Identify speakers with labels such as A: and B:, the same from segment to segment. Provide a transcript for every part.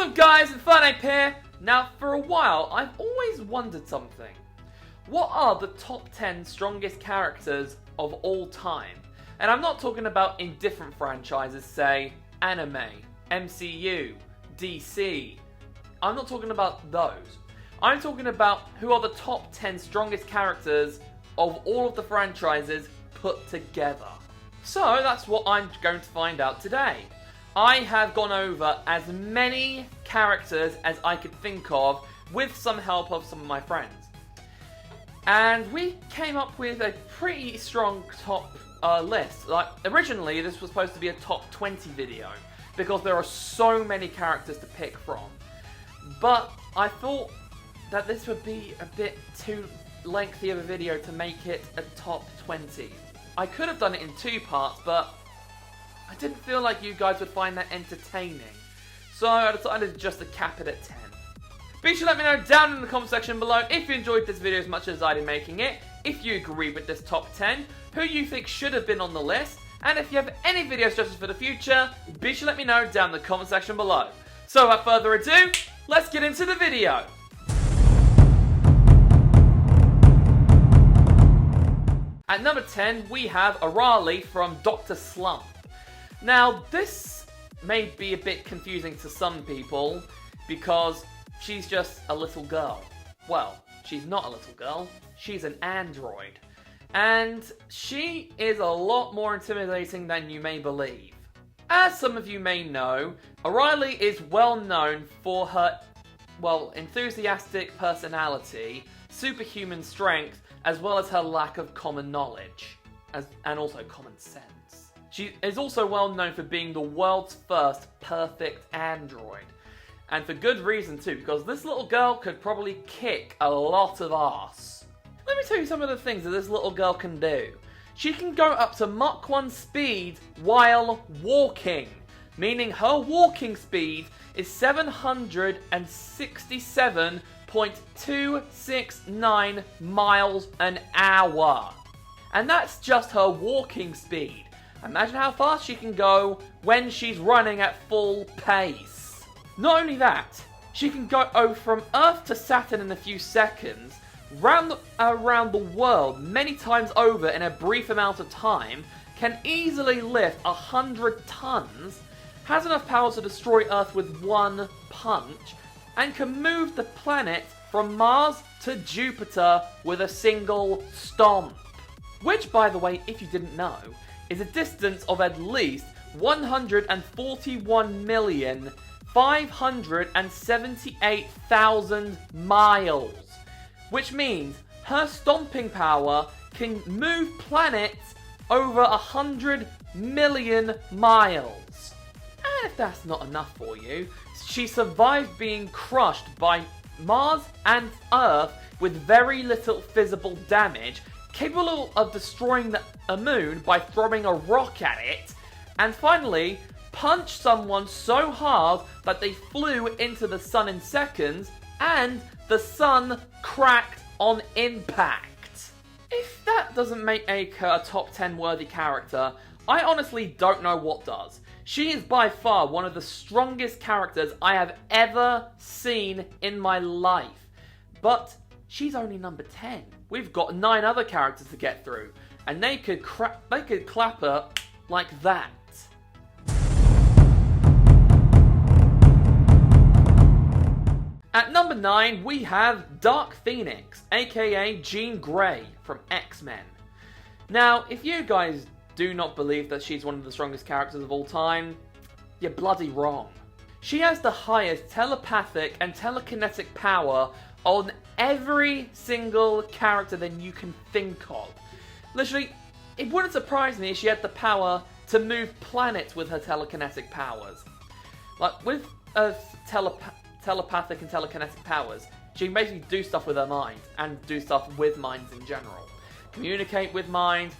A: up guys, Infernape here. Now for a while I've always wondered something. What are the top 10 strongest characters of all time? And I'm not talking about in different franchises, say anime, MCU, DC. I'm not talking about those. I'm talking about who are the top 10 strongest characters of all of the franchises put together. So that's what I'm going to find out today. I have gone over as many characters as I could think of with some help of some of my friends. And we came up with a pretty strong top list. Like, originally this was supposed to be a top 20 video because there are so many characters to pick from. But I thought that this would be a bit too lengthy of a video to make it a top 20. I could have done it in 2 parts, but I didn't feel like you guys would find that entertaining. So I decided just to cap it at 10. Be sure to let me know down in the comment section below if you enjoyed this video as much as I did making it, if you agree with this top 10, who you think should have been on the list, and if you have any video suggestions for the future, be sure to let me know down in the comment section below. So without further ado, let's get into the video. At number 10, we have Arale from Dr. Slump. Now, this may be a bit confusing to some people because she's just a little girl. Well, she's not a little girl, she's an android. And she is a lot more intimidating than you may believe. As some of you may know, Arale is well known for her, enthusiastic personality, superhuman strength, as well as her lack of common knowledge, and also common sense. She is also well known for being the world's first perfect android. And for good reason too, because this little girl could probably kick a lot of ass. Let me tell you some of the things that this little girl can do. She can go up to Mach 1 speed while walking, meaning her walking speed is 767.269 miles an hour. And that's just her walking speed. Imagine how fast she can go when she's running at full pace. Not only that, she can go from Earth to Saturn in a few seconds, around the world many times over in a brief amount of time, can easily lift 100 tons, has enough power to destroy Earth with one punch, and can move the planet from Mars to Jupiter with a single stomp. Which, by the way, if you didn't know, is a distance of at least 141,578,000 miles. Which means her stomping power can move planets over 100 million miles. And if that's not enough for you, she survived being crushed by Mars and Earth with very little visible damage, capable of destroying a moon by throwing a rock at it, and finally punched someone so hard that they flew into the sun in seconds, and the sun cracked on impact. If that doesn't make a top 10 worthy character, I honestly don't know what does. She is by far one of the strongest characters I have ever seen in my life. But she's only number 10. We've got 9 other characters to get through, and they could clap her like that. At number 9, we have Dark Phoenix, aka Jean Grey from X-Men. Now, if you guys do not believe that she's one of the strongest characters of all time, you're bloody wrong. She has the highest telepathic and telekinetic power on every single character that you can think of. Literally, it wouldn't surprise me if she had the power to move planets with her telekinetic powers. Like, with telepathic and telekinetic powers, she can basically do stuff with her mind, and do stuff with minds in general. Communicate with minds,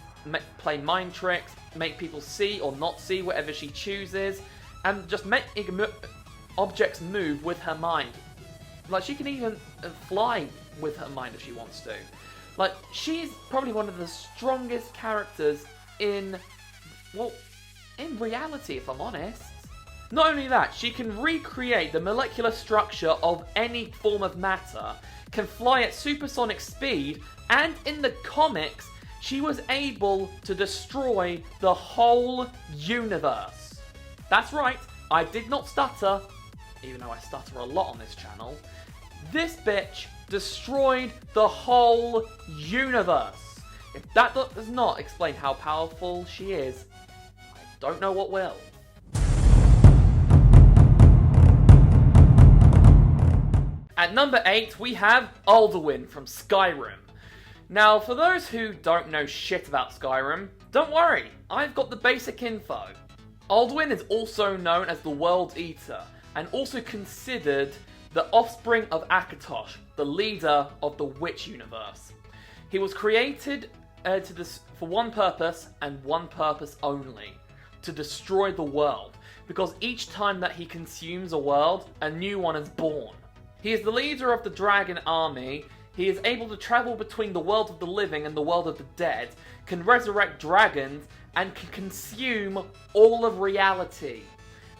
A: play mind tricks, make people see or not see whatever she chooses, and just make objects move with her mind. Like, she can even fly with her mind if she wants to. Like, she's probably one of the strongest characters in reality, if I'm honest. Not only that, she can recreate the molecular structure of any form of matter, can fly at supersonic speed, and in the comics, she was able to destroy the whole universe. That's right, I did not stutter, even though I stutter a lot on this channel. This bitch destroyed the whole universe. If that does not explain how powerful she is, I don't know what will. At number 8, we have Aldun from Skyrim. Now, for those who don't know shit about Skyrim, don't worry, I've got the basic info. Aldun is also known as the World Eater, and also considered the offspring of Akatosh, the leader of the Witch universe. He was created for one purpose, and one purpose only: to destroy the world, because each time that he consumes a world, a new one is born. He is the leader of the dragon army. He is able to travel between the world of the living and the world of the dead, can resurrect dragons, and can consume all of reality.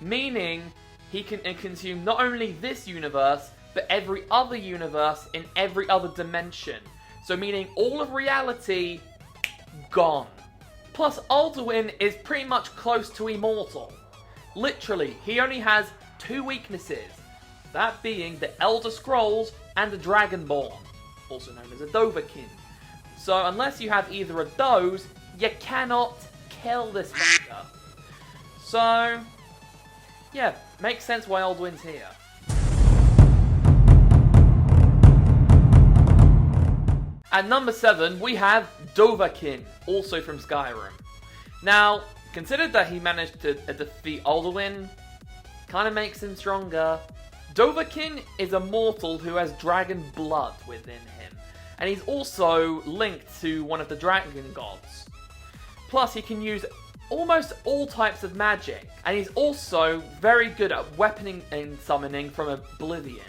A: Meaning, he can consume not only this universe, but every other universe in every other dimension. So meaning all of reality, gone. Plus, Aldun is pretty much close to immortal. Literally, he only has 2 weaknesses. That being the Elder Scrolls and the Dragonborn, also known as a Dovakin. So unless you have either of those, you cannot kill this fucker. So, yeah, makes sense why Aldun's here. At number 7, we have Dovakin, also from Skyrim. Now, considered that he managed to defeat Aldun, kind of makes him stronger. Dovakin is a mortal who has dragon blood within him, and he's also linked to one of the dragon gods. Plus, he can use almost all types of magic, and he's also very good at weaponing and summoning from Oblivion.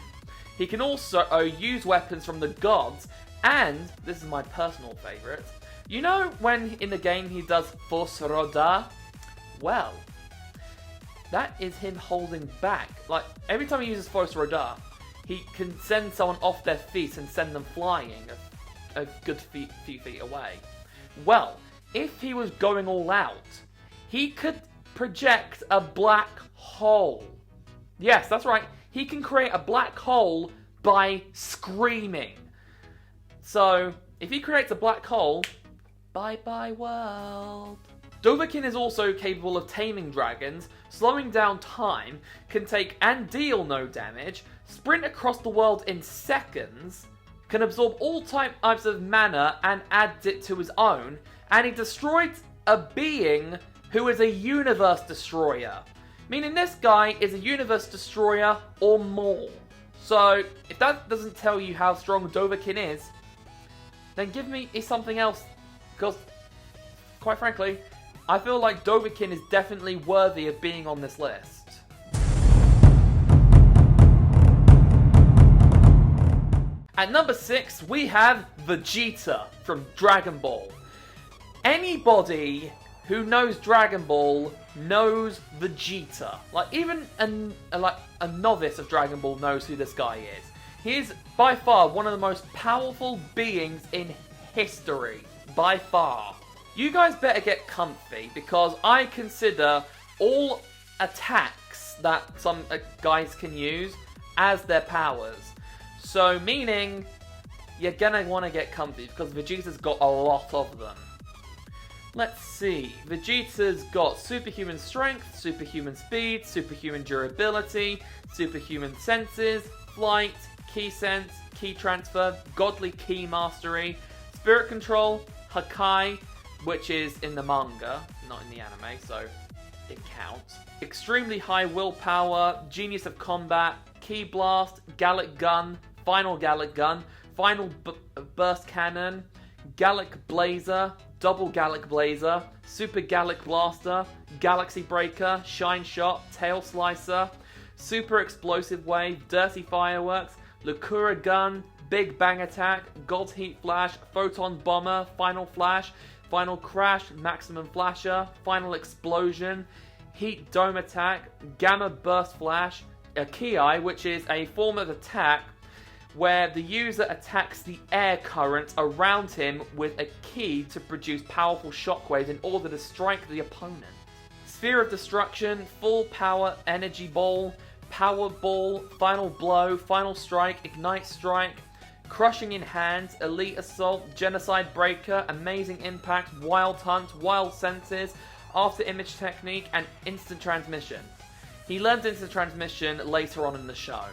A: He can also use weapons from the gods, and, this is my personal favourite, you know when in the game he does Force Roda? Well, that is him holding back. Like, every time he uses Force Roda, he can send someone off their feet and send them flying a good few feet away. Well, if he was going all out, he could project a black hole. Yes, that's right. He can create a black hole by screaming. So, if he creates a black hole, bye-bye world. Dovakin is also capable of taming dragons, slowing down time, can take and deal no damage, sprint across the world in seconds, can absorb all types of mana and adds it to his own, and he destroyed a being who is a universe destroyer. Meaning this guy is a universe destroyer or more. So, if that doesn't tell you how strong Dovakin is, then give me something else, because, quite frankly, I feel like Dovakin is definitely worthy of being on this list. At number 6, we have Vegeta from Dragon Ball. Anybody who knows Dragon Ball knows Vegeta. Like, even a novice of Dragon Ball knows who this guy is. He is by far one of the most powerful beings in history. By far. You guys better get comfy, because I consider all attacks that some guys can use as their powers. So, meaning, you're gonna want to get comfy, because Vegeta's got a lot of them. Let's see. Vegeta's got superhuman strength, superhuman speed, superhuman durability, superhuman senses, flight, ki sense, ki transfer, godly ki mastery, spirit control, Hakai, which is in the manga, not in the anime, so it counts. Extremely high willpower, genius of combat, ki blast, Gallic gun, final burst cannon, Gallic blazer, double Gallic blazer, super Gallic blaster, galaxy breaker, shine shot, tail slicer, super explosive wave, dirty fireworks, Lucura gun, big bang attack, God's heat flash, photon bomber, final flash, final crash, maximum flasher, final explosion. Heat Dome Attack, Gamma Burst Flash, a Ki, which is a form of attack where the user attacks the air current around him with a ki to produce powerful shockwaves in order to strike the opponent. Sphere of Destruction, Full Power Energy Ball, Power Ball, Final Blow, Final Strike, Ignite Strike, Crushing in Hands, Elite Assault, Genocide Breaker, Amazing Impact, Wild Hunt, Wild Senses, After Image Technique, and Instant Transmission. He learns Instant Transmission later on in the show.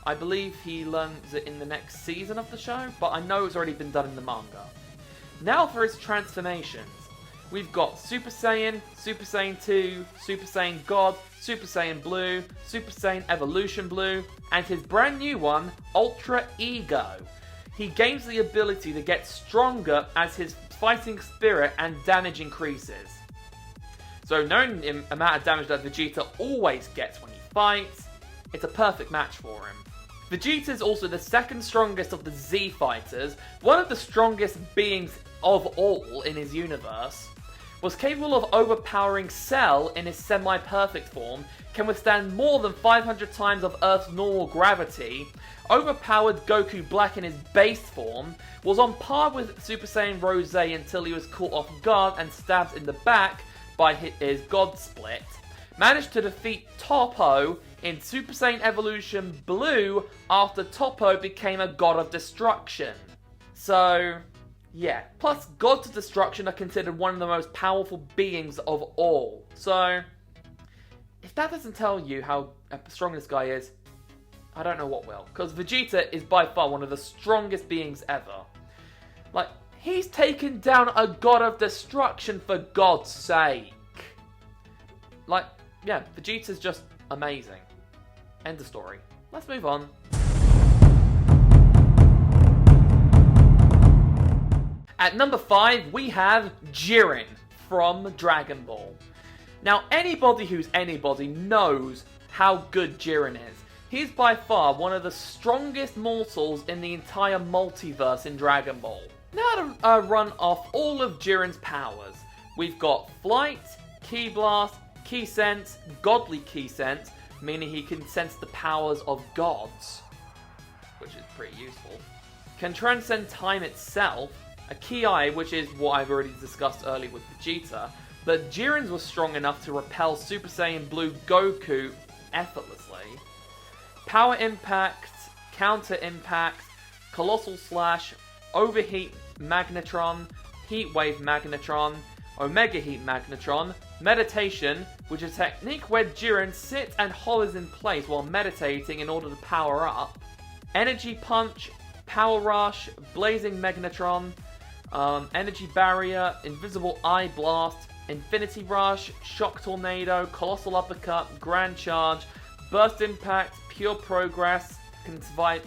A: I believe he learns it in the next season of the show, but I know it's already been done in the manga. Now for his transformations. We've got Super Saiyan, Super Saiyan 2, Super Saiyan God, Super Saiyan Blue, Super Saiyan Evolution Blue, and his brand new one, Ultra Ego. He gains the ability to get stronger as his fighting spirit and damage increases. So knowing the amount of damage that Vegeta always gets when he fights, it's a perfect match for him. Vegeta is also the second strongest of the Z fighters, one of the strongest beings of all in his universe. Was capable of overpowering Cell in his semi-perfect form, can withstand more than 500 times of Earth's normal gravity, overpowered Goku Black in his base form, was on par with Super Saiyan Rose until he was caught off guard and stabbed in the back by his God Split, managed to defeat Toppo in Super Saiyan Evolution Blue after Toppo became a god of destruction. So, yeah. Plus, gods of destruction are considered one of the most powerful beings of all. So, if that doesn't tell you how strong this guy is, I don't know what will. Because Vegeta is by far one of the strongest beings ever. Like, he's taken down a god of destruction for God's sake. Like, yeah, Vegeta's just amazing. End of story. Let's move on. At number 5, we have Jiren from Dragon Ball. Now, anybody who's anybody knows how good Jiren is. He's by far one of the strongest mortals in the entire multiverse in Dragon Ball. Now to run off all of Jiren's powers. We've got Flight, Ki Blast, Ki Sense, Godly Ki Sense, meaning he can sense the powers of gods, which is pretty useful. Can transcend time itself, a Ki, which is what I've already discussed earlier with Vegeta, but Jiren's was strong enough to repel Super Saiyan Blue Goku effortlessly. Power Impact, Counter Impact, Colossal Slash, Overheat Magnetron, Heat Wave Magnetron, Omega Heat Magnetron, Meditation, which is a technique where Jiren sits and hovers in place while meditating in order to power up, Energy Punch, Power Rush, Blazing Magnetron, Energy Barrier, Invisible Eye Blast, Infinity Rush, Shock Tornado, Colossal Uppercut, Grand Charge, Burst Impact, Pure Progress, can survive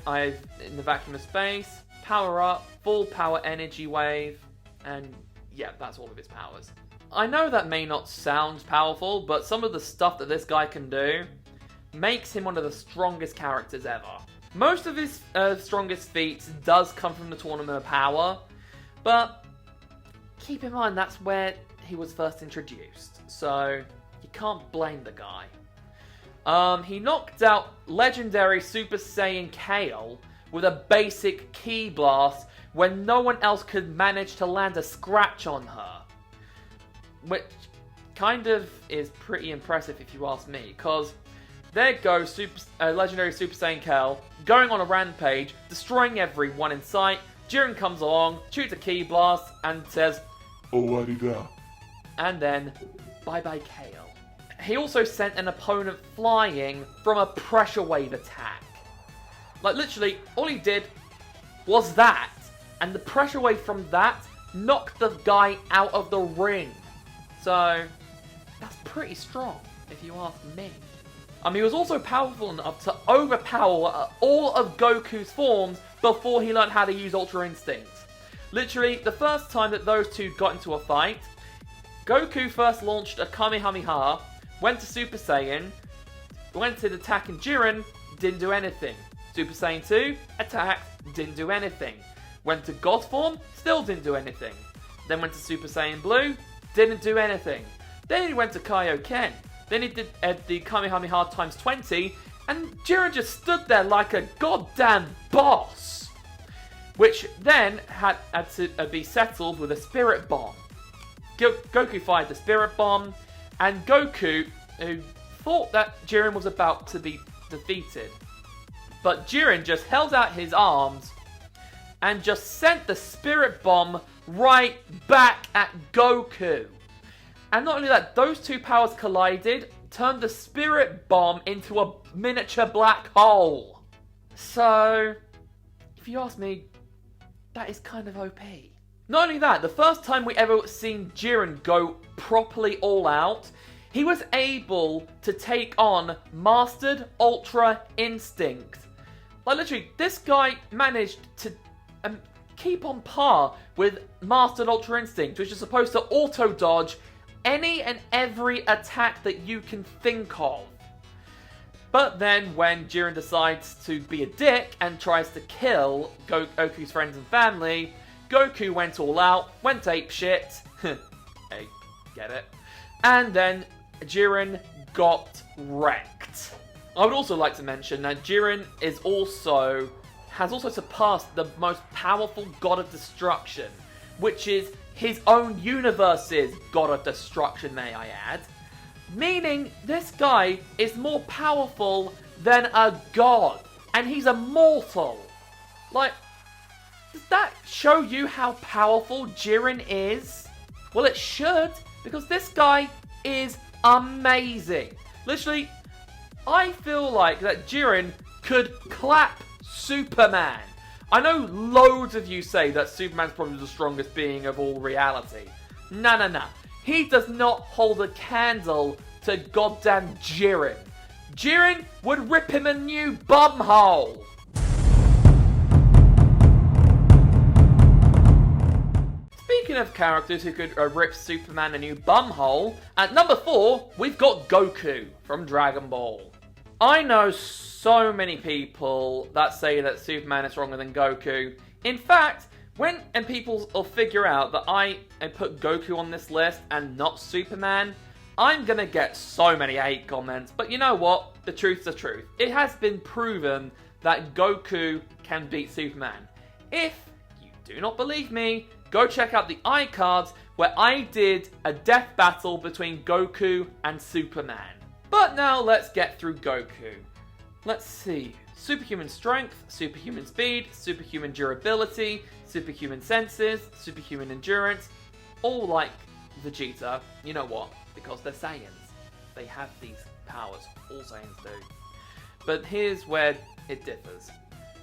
A: in the vacuum of space, Power Up, Full Power Energy Wave, and yeah, that's all of his powers. I know that may not sound powerful, but some of the stuff that this guy can do makes him one of the strongest characters ever. Most of his strongest feats does come from the Tournament of Power, but keep in mind that's where he was first introduced, so you can't blame the guy. He knocked out legendary Super Saiyan Kale with a basic Ki Blast when no one else could manage to land a scratch on her. Which kind of is pretty impressive if you ask me, because there goes legendary Super Saiyan Kale going on a rampage, destroying everyone in sight. Jiren comes along, shoots a Ki Blast, and says, "Owarida." And then, bye-bye Kale. He also sent an opponent flying from a pressure wave attack. Like, literally, all he did was that, and the pressure wave from that knocked the guy out of the ring. So, that's pretty strong, if you ask me. He was also powerful enough to overpower all of Goku's forms before he learned how to use Ultra Instinct. Literally, the first time that those two got into a fight, Goku first launched a Kamehameha, went to Super Saiyan, went to attacking Jiren, didn't do anything. Super Saiyan 2, attacked, didn't do anything. Went to God form, still didn't do anything. Then went to Super Saiyan Blue, didn't do anything. Then he went to Kaioken, Then he did the Kamehameha times 20, and Jiren just stood there like a goddamn boss. Which then had to be settled with a Spirit Bomb. Goku fired the Spirit Bomb, and Goku, who thought that Jiren was about to be defeated, but Jiren just held out his arms and just sent the Spirit Bomb right back at Goku. And not only that, those two powers collided, turned the Spirit Bomb into a miniature black hole. So, if you ask me, that is kind of OP. Not only that, the first time we ever seen Jiren go properly all out, he was able to take on Mastered Ultra Instinct. Like literally, this guy managed to keep on par with Mastered Ultra Instinct, which is supposed to auto-dodge any and every attack that you can think of. But then when Jiren decides to be a dick and tries to kill Goku's friends and family, Goku went all out, went apeshit. Hey, get it? And then Jiren got wrecked. I would also like to mention that Jiren has also surpassed the most powerful God of Destruction, which is his own universe's God of Destruction, may I add. Meaning, this guy is more powerful than a god, and he's immortal. Like, does that show you how powerful Jiren is? Well, it should, because this guy is amazing. Literally, I feel like that Jiren could clap Superman. I know loads of you say that Superman's probably the strongest being of all reality. No. He does not hold a candle to goddamn Jiren. Jiren would rip him a new bumhole. Speaking of characters who could rip Superman a new bumhole, at number 4, we've got Goku from Dragon Ball. I know so many people that say that Superman is stronger than Goku. In fact, when people will figure out that I put Goku on this list and not Superman, I'm gonna get so many hate comments. But you know what? The truth's the truth. It has been proven that Goku can beat Superman. If you do not believe me, go check out the iCards where I did a death battle between Goku and Superman. But now let's get through Goku. Let's see. Superhuman strength, superhuman speed, superhuman durability, superhuman senses, superhuman endurance. All like Vegeta. You know what? Because they're Saiyans. They have these powers. All Saiyans do. But here's where it differs.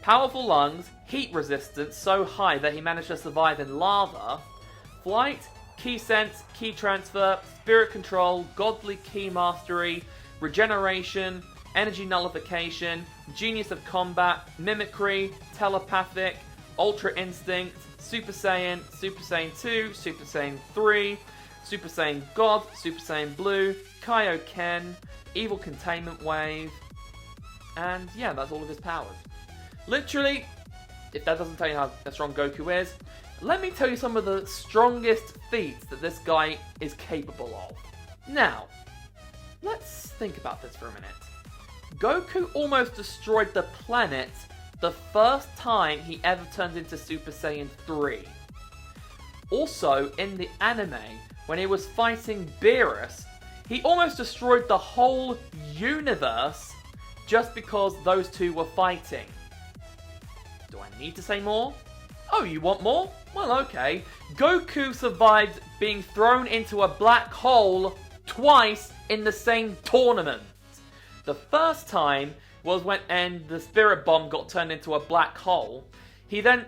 A: Powerful lungs, heat resistance so high that he managed to survive in lava, flight, ki sense, ki transfer, spirit control, godly ki mastery, regeneration, energy nullification, genius of combat, mimicry, telepathic, ultra instinct, Super Saiyan 2, Super Saiyan 3, Super Saiyan God, Super Saiyan Blue, Kaioken, evil containment wave, and yeah, that's all of his powers. Literally, if that doesn't tell you how strong Goku is, let me tell you some of the strongest feats that this guy is capable of. Now, let's think about this for a minute. Goku almost destroyed the planet the first time he ever turned into Super Saiyan 3. Also, in the anime, when he was fighting Beerus, he almost destroyed the whole universe just because those two were fighting. Do I need to say more? Oh, you want more? Well, okay. Goku survived being thrown into a black hole twice in the same tournament. The first time was when the Spirit Bomb got turned into a black hole. He then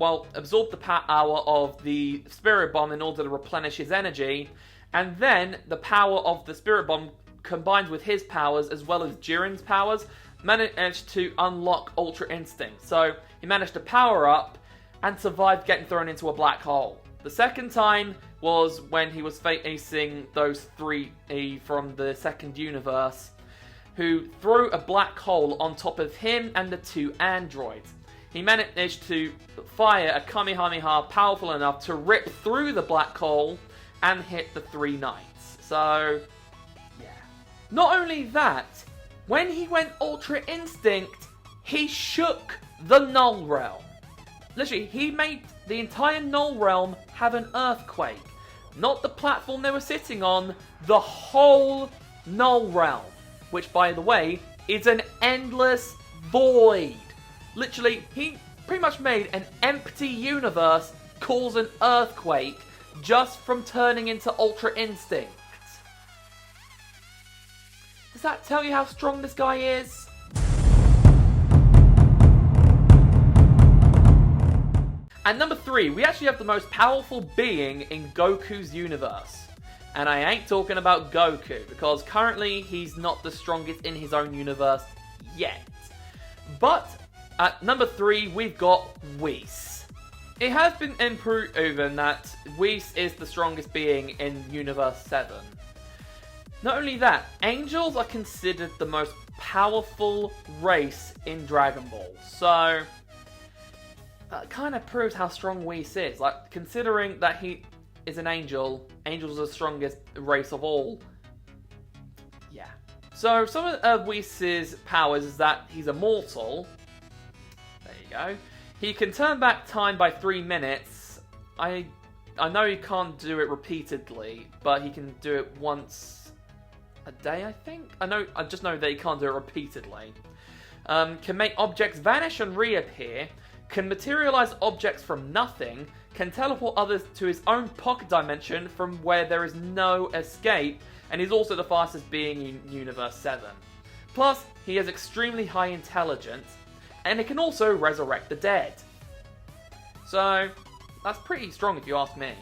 A: absorbed the power of the Spirit Bomb in order to replenish his energy, and then the power of the Spirit Bomb combined with his powers as well as Jiren's powers managed to unlock Ultra Instinct. So he managed to power up and survived getting thrown into a black hole. The second time was when he was facing those three from the second universe who threw a black hole on top of him and the two androids. He managed to fire a Kamehameha powerful enough to rip through the black hole and hit the three knights. So, yeah. Not only that, when he went Ultra Instinct, he shook the Null Realm. Literally, he made the entire Null Realm have an earthquake. Not the platform they were sitting on, the whole Null Realm. Which, by the way, is an endless void. Literally, he pretty much made an empty universe cause an earthquake just from turning into Ultra Instinct. Does that tell you how strong this guy is? At number 3, we actually have the most powerful being in Goku's universe. And I ain't talking about Goku, because currently he's not the strongest in his own universe yet. But at number 3, we've got Whis. It has been proven that Whis is the strongest being in Universe 7. Not only that, angels are considered the most powerful race in Dragon Ball. So that kind of proves how strong Whis is. Like, considering that he is an angel, angels are the strongest race of all. Yeah. So some of Whis' powers is that he's immortal. There you go. He can turn back time by 3 minutes. I know he can't do it repeatedly, but he can do it once a day, I think? I just know that he can't do it repeatedly. Can make objects vanish and reappear. Can materialize objects from nothing. Can teleport others to his own pocket dimension from where there is no escape. And he's also the fastest being in Universe 7. Plus, he has extremely high intelligence. And it can also resurrect the dead. So, that's pretty strong if you ask me.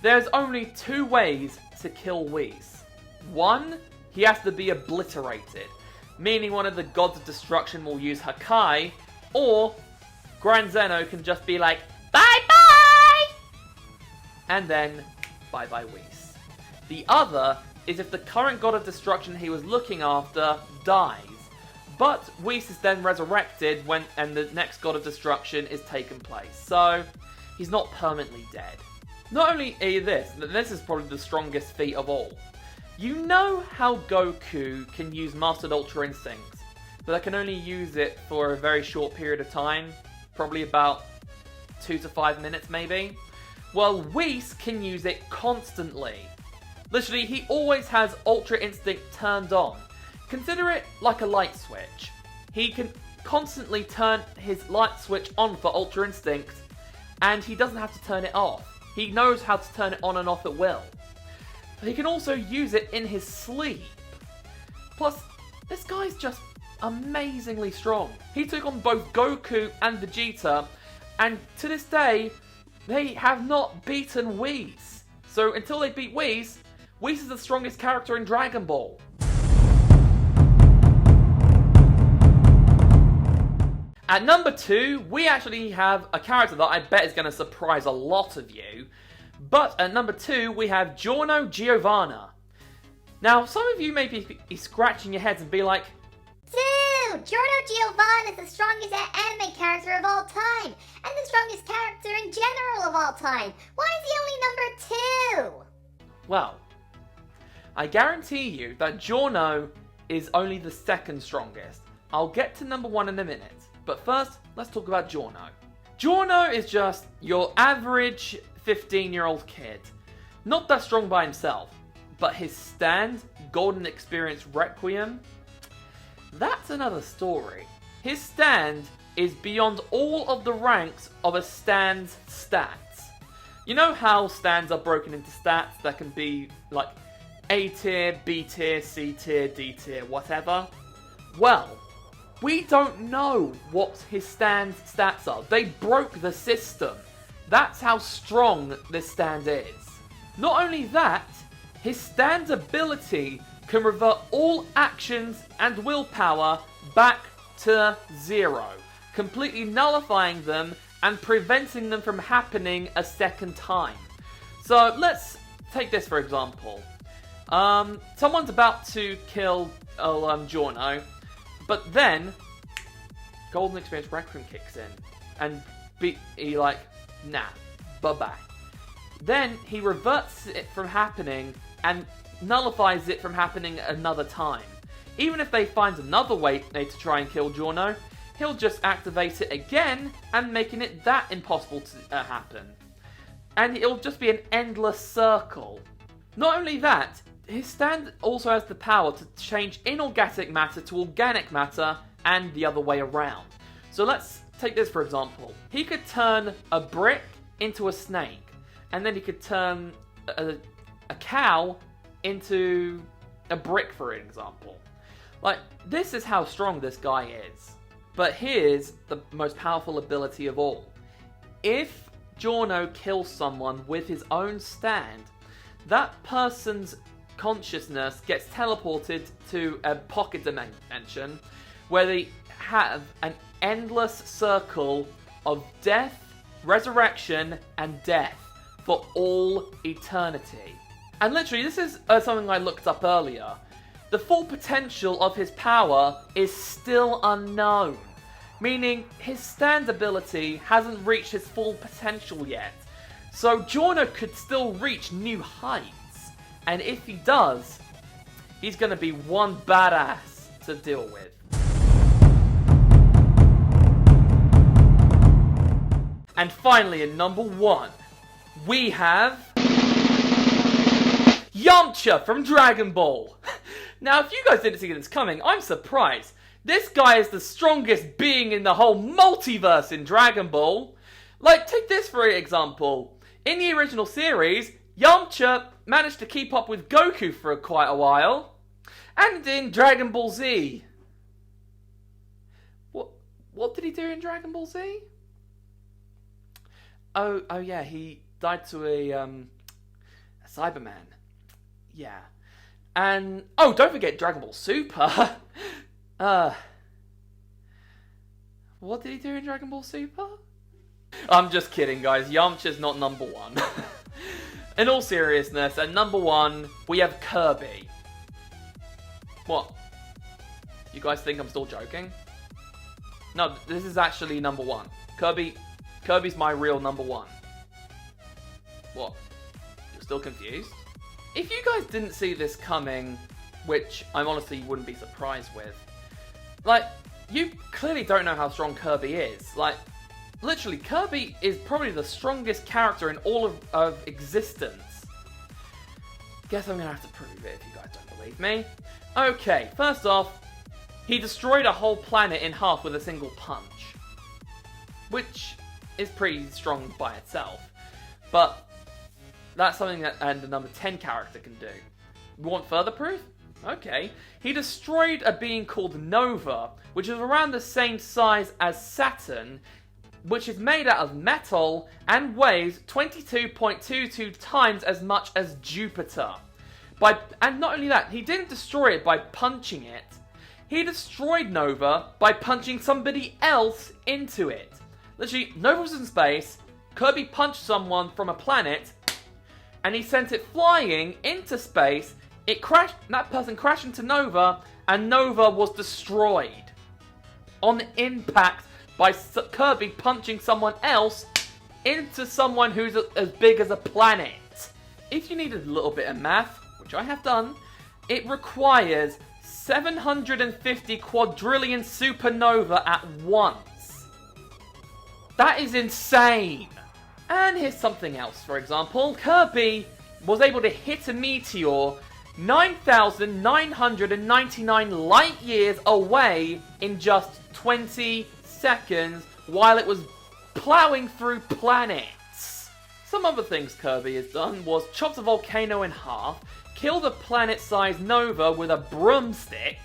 A: There's only 2 ways to kill Whis. 1, he has to be obliterated, meaning one of the gods of destruction will use Hakai, or Grand Zeno can just be like, bye-bye! And then, bye-bye Whis. The other is if the current god of destruction he was looking after dies. But Whis is then resurrected and the next god of destruction is taken place. So, he's not permanently dead. Not only this is probably the strongest feat of all. You know how Goku can use Mastered Ultra Instincts, but I can only use it for a very short period of time, probably about 2 to 5 minutes maybe? Well, Whis can use it constantly. Literally, he always has Ultra Instinct turned on. Consider it like a light switch. He can constantly turn his light switch on for Ultra Instinct, and he doesn't have to turn it off. He knows how to turn it on and off at will. But he can also use it in his sleep. Plus, this guy's just amazingly strong. He took on both Goku and Vegeta, and to this day, they have not beaten Whis. So until they beat Whis, Whis is the strongest character in Dragon Ball. At number 2, we actually have a character that I bet is going to surprise a lot of you. But at number 2, we have Giovanni. Now, some of you may be scratching your heads and be like,
B: Dude, Giovanni is the strongest anime character of all time, and the strongest character in general of all time. Why is he only number 2?
A: Well, I guarantee you that Giorno is only the second strongest. I'll get to number 1 in a minute. But first, let's talk about Giorno. Giorno is just your average 15-year-old kid. Not that strong by himself, but his stand, Golden Experience Requiem, that's another story. His stand is beyond all of the ranks of a stand's stats. You know how stands are broken into stats that can be like A tier, B tier, C tier, D tier, whatever? Well, we don't know what his stand's stats are. They broke the system. That's how strong this stand is. Not only that, his stand's ability can revert all actions and willpower back to 0, completely nullifying them and preventing them from happening a second time. So let's take this for example. Someone's about to kill Giorno, but then Golden Experience Requiem kicks in, and he like, nah, bye-bye. Then he reverts it from happening and nullifies it from happening another time. even if they find another way to try and kill Giorno, he'll just activate it again and making it that impossible to happen. And it'll just be an endless circle. Not only that, his stand also has the power to change inorganic matter to organic matter and the other way around. So let's take this for example. He could turn a brick into a snake, and then he could turn a cow into a brick, for example. Like, this is how strong this guy is. But here's the most powerful ability of all. If Giorno kills someone with his own stand, that person's consciousness gets teleported to a pocket dimension where they have an endless circle of death, resurrection, and death for all eternity. And literally, this is something I looked up earlier. The full potential of his power is still unknown, meaning his stand ability hasn't reached his full potential yet. So Giorno could still reach new heights, and if he does, he's going to be one badass to deal with. And finally, in number 1, we have Yamcha from Dragon Ball. Now, if you guys didn't see this coming, I'm surprised. This guy is the strongest being in the whole multiverse in Dragon Ball. Like, take this for example. In the original series, Yamcha managed to keep up with Goku for quite a while. And in Dragon Ball Z... What did he do in Dragon Ball Z? Oh yeah, he died to a Cyberman. Yeah. And, oh, don't forget Dragon Ball Super. What did he do in Dragon Ball Super? I'm just kidding, guys. Yamcha's not number 1. In all seriousness, at number 1, we have Kirby. What? You guys think I'm still joking? No, this is actually number 1. Kirby's my real number 1. What? You're still confused? If you guys didn't see this coming, which I'm honestly wouldn't be surprised with, like, you clearly don't know how strong Kirby is. Like, literally, Kirby is probably the strongest character in all of existence. Guess I'm gonna have to prove it if you guys don't believe me. Okay, first off, he destroyed a whole planet in half with a single punch, which is pretty strong by itself. But that's something that the number 10 character can do. You want further proof? Okay. He destroyed a being called Nova, which is around the same size as Saturn, which is made out of metal and weighs 22.22 times as much as Jupiter. And not only that, he didn't destroy it by punching it. He destroyed Nova by punching somebody else into it. Literally, Nova was in space, Kirby punched someone from a planet, and he sent it flying into space. It crashed, that person crashed into Nova, and Nova was destroyed on impact by Kirby punching someone else into someone who's as big as a planet. If you needed a little bit of math, which I have done, it requires 750 quadrillion supernova at once. That is insane. And here's something else, for example. Kirby was able to hit a meteor 9,999 light years away in just 20 seconds while it was plowing through planets. Some other things Kirby has done was chopped a volcano in half, killed a planet-sized Nova with a broomstick,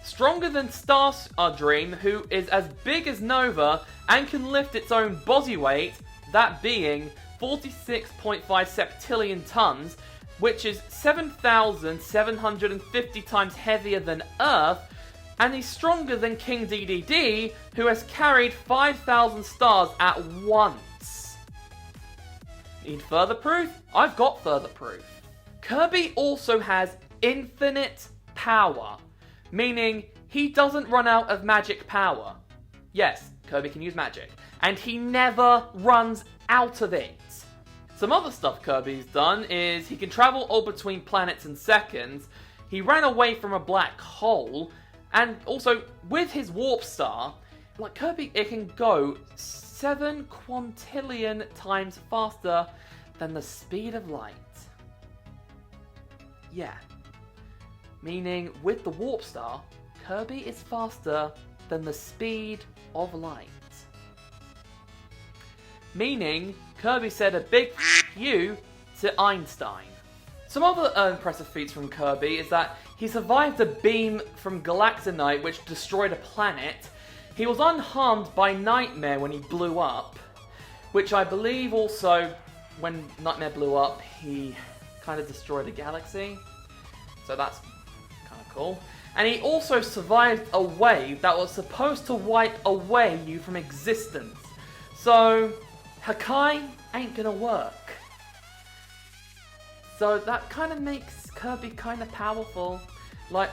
A: stronger than Starscream, who is as big as Nova and can lift its own body weight, that being 46.5 septillion tons, which is 7,750 times heavier than Earth, and he's stronger than King DDD, who has carried 5,000 stars at once. Need further proof? I've got further proof. Kirby also has infinite power, meaning he doesn't run out of magic power. Yes, Kirby can use magic, and he never runs out of it. Some other stuff Kirby's done is he can travel all between planets in seconds, he ran away from a black hole, and also with his warp star, like Kirby, it can go 7 quintillion times faster than the speed of light. Yeah. Meaning, with the warp star, Kirby is faster than the speed of light. Meaning, Kirby said a big you to Einstein. Some other impressive feats from Kirby is that he survived a beam from Galactonite which destroyed a planet. He was unharmed by Nightmare when he blew up, which I believe also, when Nightmare blew up, he kind of destroyed a galaxy. So that's kind of cool. And he also survived a wave that was supposed to wipe away you from existence. So, Hakai ain't gonna work. So that kind of makes Kirby kind of powerful. Like,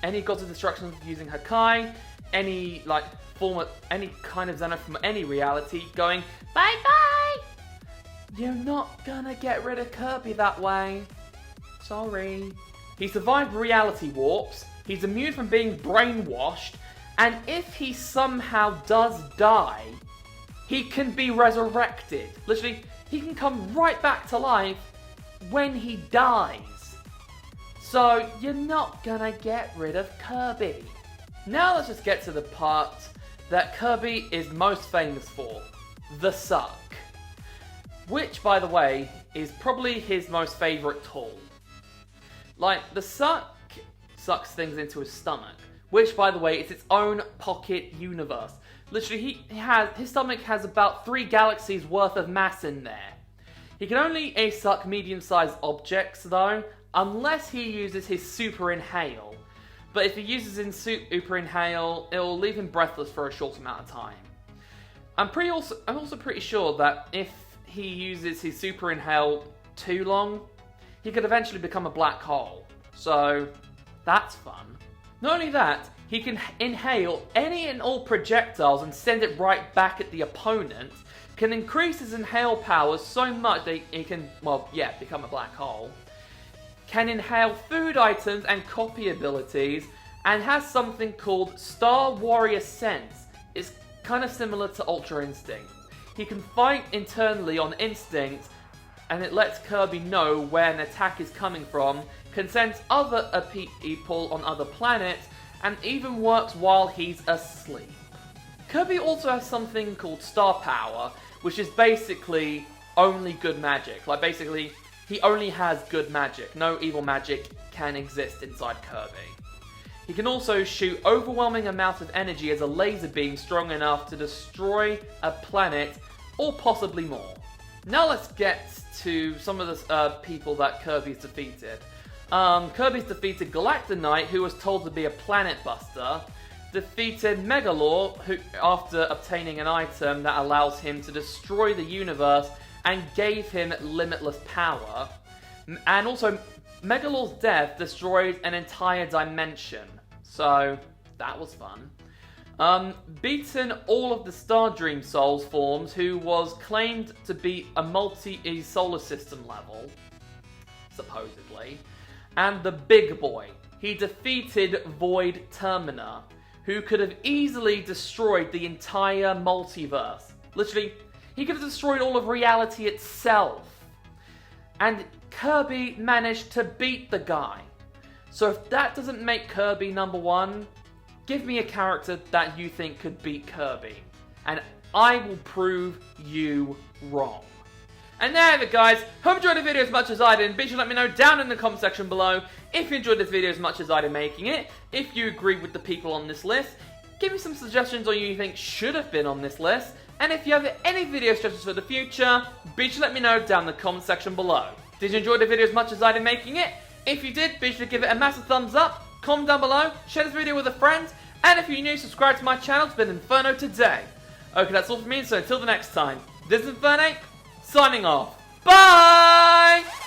A: any Gods of Destruction using Hakai, any like form of any kind of Xeno from any reality going bye-bye! You're not gonna get rid of Kirby that way. Sorry. He survived reality warps, he's immune from being brainwashed, and if he somehow does die, he can be resurrected. Literally, he can come right back to life when he dies. So, you're not gonna get rid of Kirby. Now let's just get to the part that Kirby is most famous for. The Suck. Which, by the way, is probably his most favourite tool. Like, the Suck sucks things into his stomach. Which, by the way, is its own pocket universe. Literally, his stomach has about 3 galaxies worth of mass in there. He can only suck medium-sized objects, though, unless he uses his Super Inhale. But if he uses his Super Inhale, it will leave him breathless for a short amount of time. I'm also pretty sure that if he uses his Super Inhale too long, he could eventually become a black hole. So, that's fun. Not only that, he can inhale any and all projectiles and send it right back at the opponent, can increase his inhale powers so much that he can, become a black hole, can inhale food items and copy abilities, and has something called Star Warrior Sense. It's kind of similar to Ultra Instinct. He can fight internally on instinct, and it lets Kirby know where an attack is coming from, can sense other people on other planets, and even works while he's asleep. Kirby also has something called Star Power, which is basically only good magic. Like, basically, he only has good magic. No evil magic can exist inside Kirby. He can also shoot overwhelming amounts of energy as a laser beam strong enough to destroy a planet, or possibly more. Now let's get to some of the people that Kirby's defeated. Kirby's defeated Galactonite, who was told to be a planet buster. Defeated Megalore, who, after obtaining an item that allows him to destroy the universe, and gave him limitless power. And also, Megalore's death destroyed an entire dimension. So, that was fun. Beaten all of the Star Dream Souls forms, who was claimed to be a multi-solar system level, supposedly. And the big boy. He defeated Void Termina, who could have easily destroyed the entire multiverse. Literally, he could have destroyed all of reality itself. And Kirby managed to beat the guy. So if that doesn't make Kirby number 1, give me a character that you think could beat Kirby. And I will prove you wrong. And there you have it, guys. Hope you enjoyed the video as much as I did. Be sure to let me know down in the comment section below if you enjoyed this video as much as I did making it. If you agree with the people on this list, give me some suggestions on you think should have been on this list. And if you have any video suggestions for the future, be sure to let me know down in the comment section below. Did you enjoy the video as much as I did making it? If you did, be sure to give it a massive thumbs up, comment down below, share this video with a friend, and if you're new, subscribe to my channel. It's been Inferno today. Okay, that's all from me, so until the next time, this is Infernape, signing off. Bye!